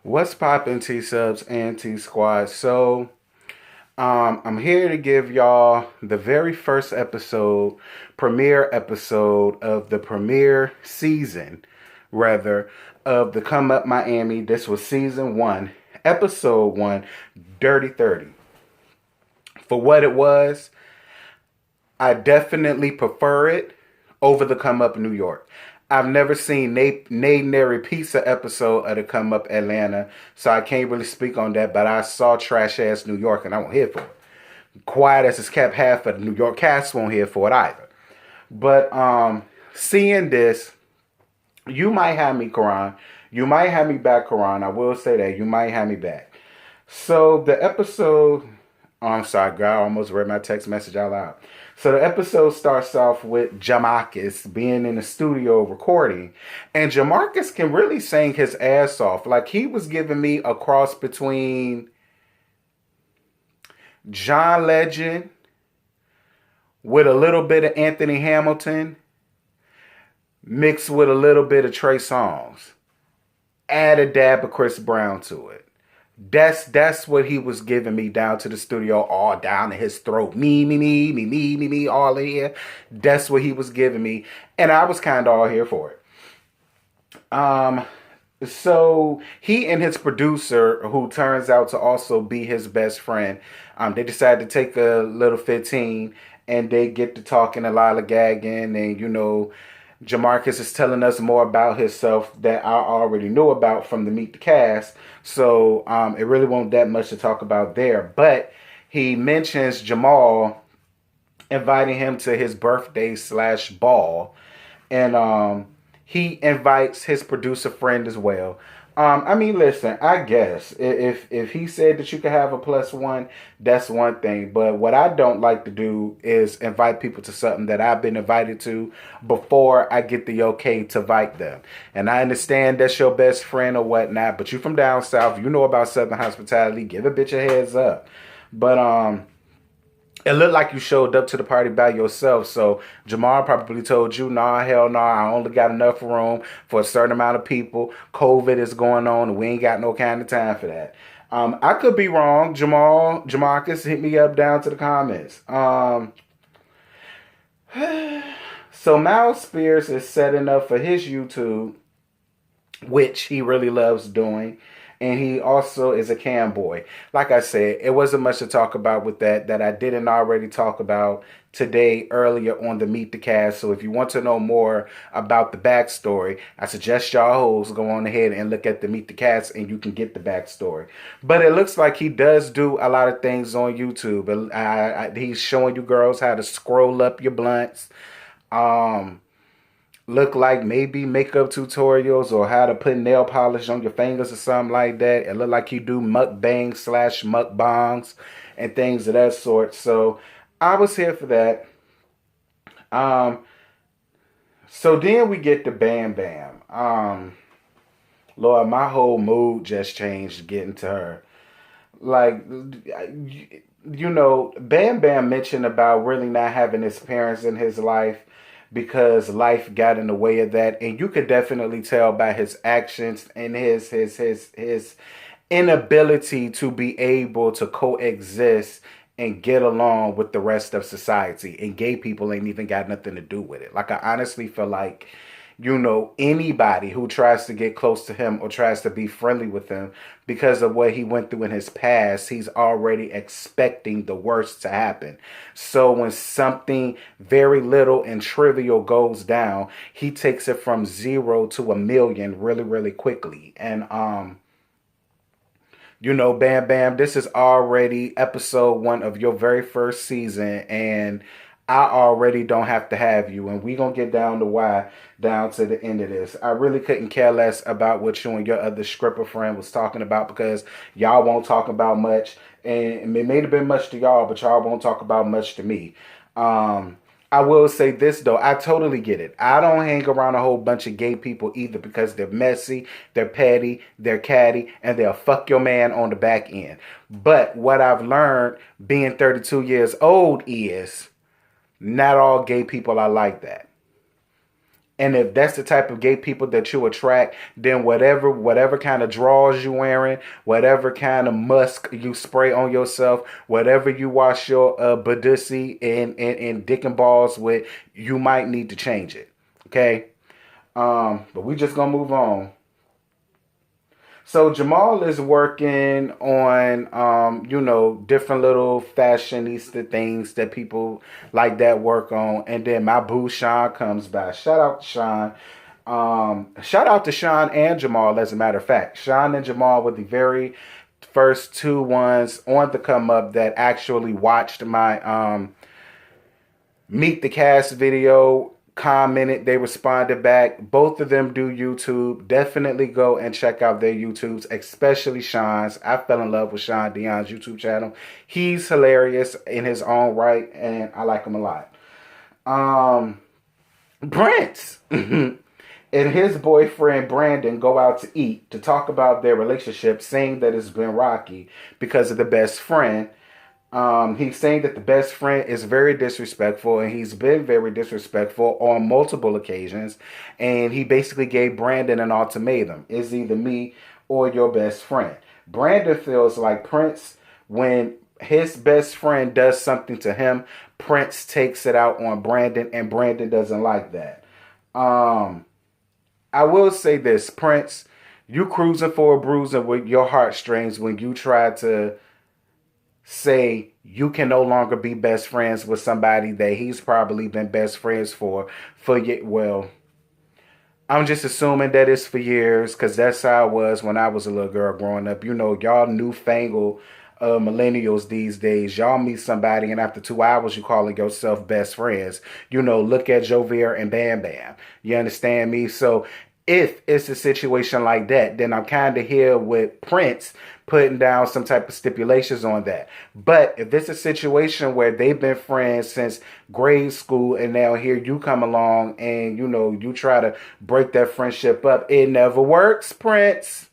What's poppin', T subs and T squad? I'm here to give y'all the very first premiere episode of the premiere season, rather, of the Come Up Miami. This was season one, episode one, Dirty 30. For what it was, I definitely prefer it over the Come Up New York. I've never seen Nary Pizza episode of the Come Up Atlanta, so I can't really speak on that, but I saw Trash Ass New York and I won't here for it. Quiet as it's kept, half of the New York cast won't here for it either. But seeing this, you might have me, Karan. You might have me back, Karan. I will say that. You might have me back. So the episode, oh, I'm sorry, girl. I almost read my text message out loud. So the episode starts off with Jamarcus being in the studio recording. And Jamarcus can really sing his ass off. Like, he was giving me a cross between John Legend with a little bit of Anthony Hamilton mixed with a little bit of Trey Songz. Add a dab of Chris Brown to it. That's what he was giving me down to the studio, all down in his throat. Me, all in here. That's what he was giving me. And I was kind of all here for it. So he and his producer, who turns out to also be his best friend, they decided to take a little 15 and they get to talking a lot of gagging, and Jamarcus is telling us more about himself that I already knew about from the Meet the Cast. So it really wasn't that much to talk about there. But he mentions Jamal inviting him to his birthday / ball. And he invites his producer friend as well. Listen, I guess if he said that you could have a +1, that's one thing. But what I don't like to do is invite people to something that I've been invited to before I get the okay to invite them. And I understand that's your best friend or whatnot, but you from down south, you know about Southern hospitality. Give a bitch a heads up. But it looked like you showed up to the party by yourself. So Jamal probably told you, nah, hell nah, I only got enough room for a certain amount of people. COVID is going on and we ain't got no kind of time for that. I could be wrong. Jamarcus, hit me up down to the comments. So Miles Spears is setting up for his YouTube, which he really loves doing. And he also is a cam boy. Like I said, it wasn't much to talk about with that I didn't already talk about today earlier on the Meet the Cast. So if you want to know more about the backstory, I suggest y'all hoes go on ahead and look at the Meet the Cast and you can get the backstory. But it looks like he does do a lot of things on YouTube. He's showing you girls how to scroll up your blunts. Look like maybe makeup tutorials or how to put nail polish on your fingers or something like that. It look like you do mukbang / mukbangs and things of that sort. So I was here for that. So then we get to Bam Bam. Lord, my whole mood just changed getting to her. Like, Bam Bam mentioned about really not having his parents in his life because life got in the way of that, and you could definitely tell by his actions and his inability to be able to coexist and get along with the rest of society. And gay people ain't even got nothing to do with it. Like, I honestly feel like anybody who tries to get close to him or tries to be friendly with him because of what he went through in his past, he's already expecting the worst to happen. So when something very little and trivial goes down, he takes it from 0 to 1,000,000 really, really quickly. And Bam Bam, this is already episode 1 of your very first season, and I already don't have to have you, and we gonna get down to why down to the end of this. I really couldn't care less about what you and your other stripper friend was talking about because y'all won't talk about much, and it may have been much to y'all, but y'all won't talk about much to me. I will say this though, I totally get it. I don't hang around a whole bunch of gay people either because they're messy, they're petty, they're catty, and they'll fuck your man on the back end. But what I've learned being 32 years old is not all gay people are like that. And if that's the type of gay people that you attract, then whatever kind of drawers you wearing, whatever kind of musk you spray on yourself, whatever you wash your badussi and dick and balls with, you might need to change it. Okay? But we just gonna move on. So Jamal is working on, different little fashionista things that people like that work on. And then my boo Sean comes by. Shout out to Sean. Shout out to Sean and Jamal, as a matter of fact. Sean and Jamal were the very first two ones on the come up that actually watched my Meet the Cast video, commented, they responded back. Both of them do YouTube. Definitely go and check out their YouTubes, especially Sean's. I fell in love with Sean Dion's YouTube channel. He's hilarious in his own right, and I like him a lot. Prince and his boyfriend Brandon go out to eat to talk about their relationship, saying that it's been rocky because of the best friend. He's saying that the best friend is very disrespectful, and he's been very disrespectful on multiple occasions. And he basically gave Brandon an ultimatum: it's either me or your best friend. Brandon feels like Prince, when his best friend does something to him, Prince takes it out on Brandon, and Brandon doesn't like that. I will say this, Prince, you cruising for a bruising with your heartstrings when you try to say you can no longer be best friends with somebody that he's probably been best friends for well, I'm just assuming that it's for years, because that's how it was when I was a little girl growing up. You know, y'all newfangled millennials these days. Y'all meet somebody and after 2 hours you calling yourself best friends. You know, look at Jovier and Bam Bam. You understand me? So if it's a situation like that, then I'm kind of here with Prince putting down some type of stipulations on that. But if it's a situation where they've been friends since grade school and now here you come along and, you try to break that friendship up, it never works, Prince.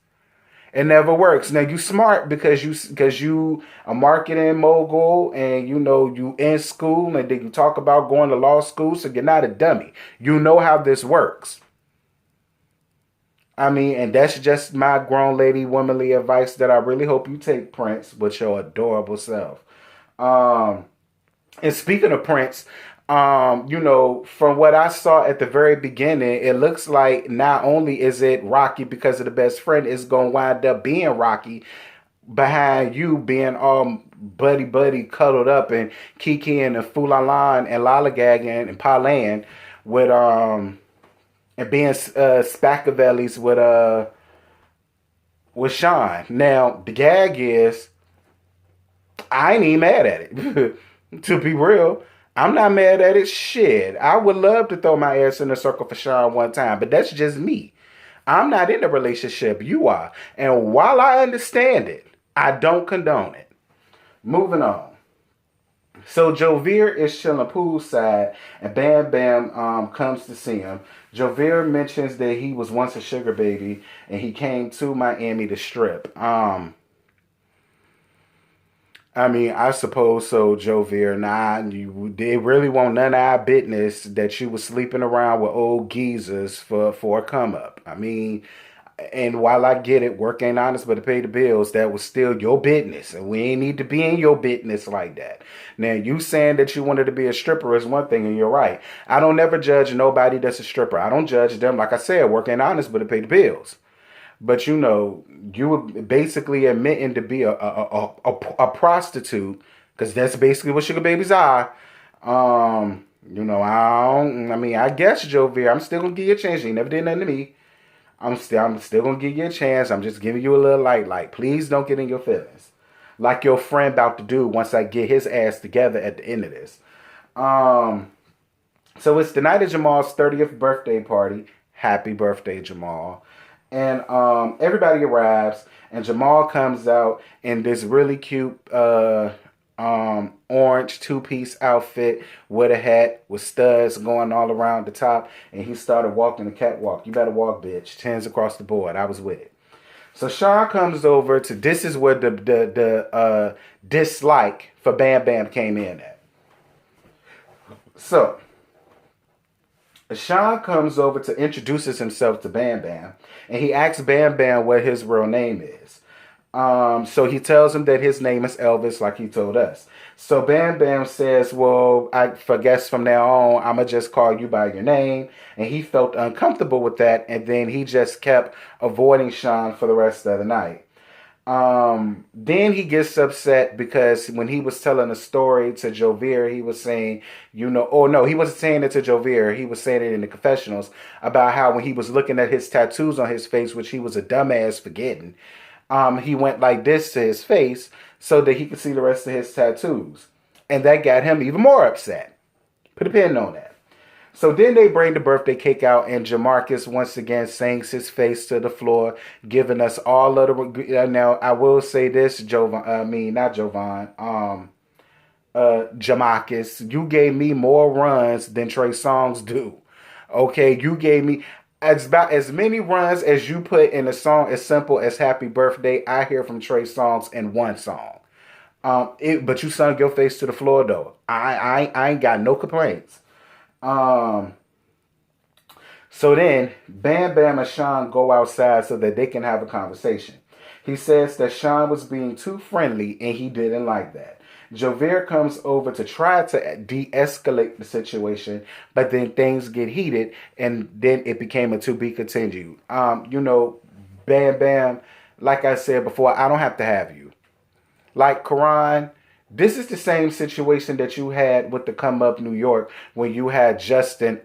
It never works. Now you smart because you a marketing mogul and you in school, and then you talk about going to law school, so you're not a dummy. You know how this works. I mean, and that's just my grown lady womanly advice that I really hope you take, Prince, with your adorable self. And speaking of Prince, from what I saw at the very beginning, it looks like not only is it rocky because of the best friend, it's going to wind up being rocky behind you being all buddy cuddled up and kikiing and foolalon and lollygagging and parlaying with and being Spaccavellis with Sean. Now, the gag is, I ain't even mad at it. To be real, I'm not mad at it. Shit, I would love to throw my ass in a circle for Sean one time, but that's just me. I'm not in a relationship. You are. And while I understand it, I don't condone it. Moving on. So Jovier is chilling poolside, and Bam Bam comes to see him. Jovier mentions that he was once a sugar baby, and he came to Miami to strip. I mean, I suppose so, Jovier. They really want none of our business that you was sleeping around with old geezers for a come up. I mean, and while I get it, work ain't honest but to pay the bills, that was still your business. And we ain't need to be in your business like that. Now, you saying that you wanted to be a stripper is one thing, and you're right. I don't never judge nobody that's a stripper. I don't judge them. Like I said, work ain't honest but to pay the bills. But, you were basically admitting to be a prostitute, because that's basically what sugar babies are. I guess, Jovier, I'm still going to give you a chance. You ain't never did nothing to me. I'm still going to give you a chance. I'm just giving you a little light. Please don't get in your feelings. Like your friend about to do once I get his ass together at the end of this. So it's the night of Jamal's 30th birthday party. Happy birthday, Jamal. And everybody arrives, and Jamal comes out in this really cute orange two-piece outfit with a hat with studs going all around the top, and he started walking the catwalk. You better walk, bitch. 10s across the board. I was with it. So Sean comes over to, this is where the dislike for Bam Bam came in at. So Sean comes over to introduces himself to Bam Bam, and he asks Bam Bam what his real name is. So he tells him that his name is Elvis, like he told us. So Bam Bam says, well, I guess from now on, I'm going to just call you by your name. And he felt uncomfortable with that. And then he just kept avoiding Sean for the rest of the night. Then he gets upset because when he was telling a story to Jovier, he was saying, oh no, he wasn't saying it to Jovier. He was saying it in the confessionals about how when he was looking at his tattoos on his face, which he was a dumbass forgetting, he went like this to his face so that he could see the rest of his tattoos. And that got him even more upset. Put a pin on that. So then they bring the birthday cake out, and Jamarcus once again sinks his face to the floor, giving us all of the... now, I will say this, Jamarcus, you gave me more runs than Trey Songz do. Okay, you gave me... about as many runs as you put in a song as simple as Happy Birthday, I hear from Trey Songz in one song. But you sung your face to the floor, though. I ain't got no complaints. So then, Bam Bam and Sean go outside so that they can have a conversation. He says that Sean was being too friendly and he didn't like that. Jovier comes over to try to de-escalate the situation, but then things get heated and then it became a to be continued. Bam Bam, like I said before, I don't have to have you. Like Karan, this is the same situation that you had with the Come Up New York when you had Justin,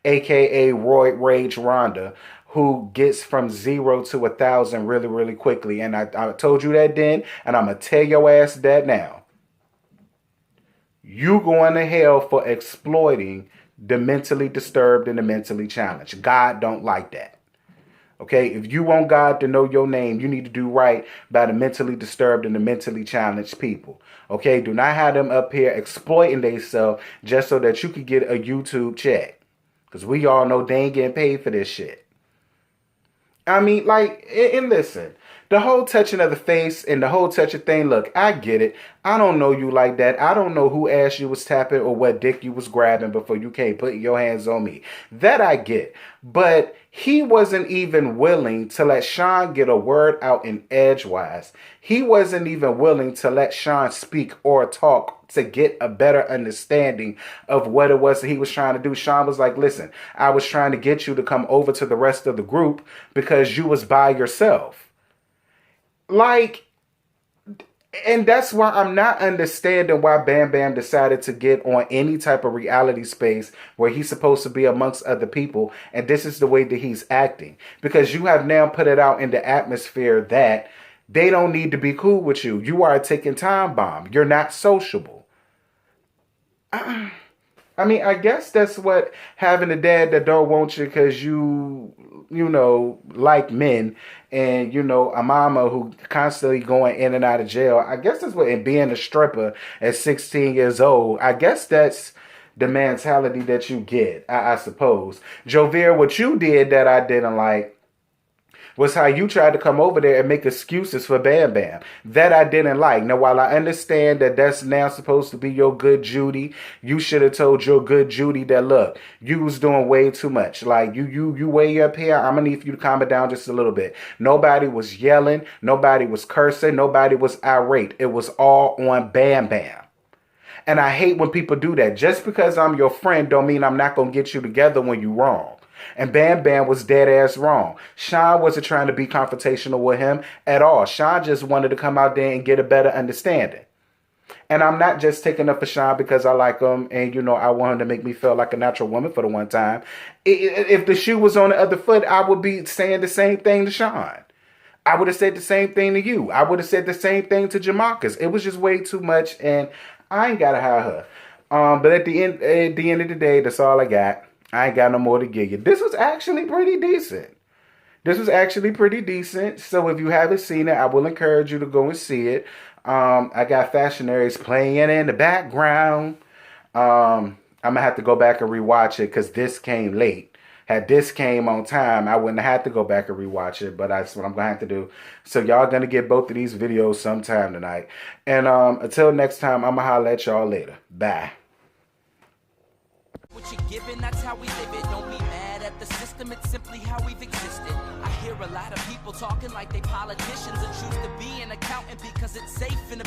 aka Roy Rage Ronda, who gets from 0 to 1,000 really, really quickly. And I told you that then, and I'm going to tell your ass that now. You going to hell for exploiting the mentally disturbed and the mentally challenged. God don't like that. Okay, if you want God to know your name, you need to do right by the mentally disturbed and the mentally challenged people. Okay, do not have them up here exploiting themselves just so that you could get a YouTube check. Because we all know they ain't getting paid for this shit. I mean, and listen, the whole touching of the face and the whole touching thing, look, I get it. I don't know you like that. I don't know who ass you was tapping or what dick you was grabbing before you came putting your hands on me. That I get. But he wasn't even willing to let Sean get a word out in edgewise. He wasn't even willing to let Sean speak or talk to get a better understanding of what it was that he was trying to do. Sean was like, listen, I was trying to get you to come over to the rest of the group because you was by yourself. And that's why I'm not understanding why Bam Bam decided to get on any type of reality space where he's supposed to be amongst other people, and this is the way that he's acting. Because you have now put it out in the atmosphere that they don't need to be cool with you. You are a ticking time bomb. You're not sociable. I mean, I guess that's what having a dad that don't want you because you like men and, a mama who constantly going in and out of jail. I guess that's what, and being a stripper at 16 years old, I guess that's the mentality that you get, I suppose. Jovier, what you did that I didn't like was how you tried to come over there and make excuses for Bam Bam. That I didn't like. Now, while I understand that that's now supposed to be your good Judy, you should have told your good Judy that, look, you was doing way too much. Like, you way up here, I'm going to need you to calm it down just a little bit. Nobody was yelling. Nobody was cursing. Nobody was irate. It was all on Bam Bam. And I hate when people do that. Just because I'm your friend don't mean I'm not going to get you together when you're wrong. And Bam Bam was dead ass wrong. Sean wasn't trying to be confrontational with him at all. Sean just wanted to come out there and get a better understanding. And I'm not just taking up for Sean because I like him and, I want him to make me feel like a natural woman for the one time. If the shoe was on the other foot, I would be saying the same thing to Sean. I would have said the same thing to you. I would have said the same thing to Jamarcus. It was just way too much and I ain't got to have her. But at the end of the day, that's all I got. I ain't got no more to give you. This was actually pretty decent. So if you haven't seen it, I will encourage you to go and see it. I got Fashionaries playing in the background. I'm going to have to go back and rewatch it because this came late. Had this came on time, I wouldn't have had to go back and rewatch it, but that's what I'm going to have to do. So y'all going to get both of these videos sometime tonight. And until next time, I'm going to holler at y'all later. Bye. what you're given, that's how we live it. Don't be mad at the system, it's simply how we've existed. I hear a lot of people talking like they politicians and choose to be an accountant because it's safe in the business.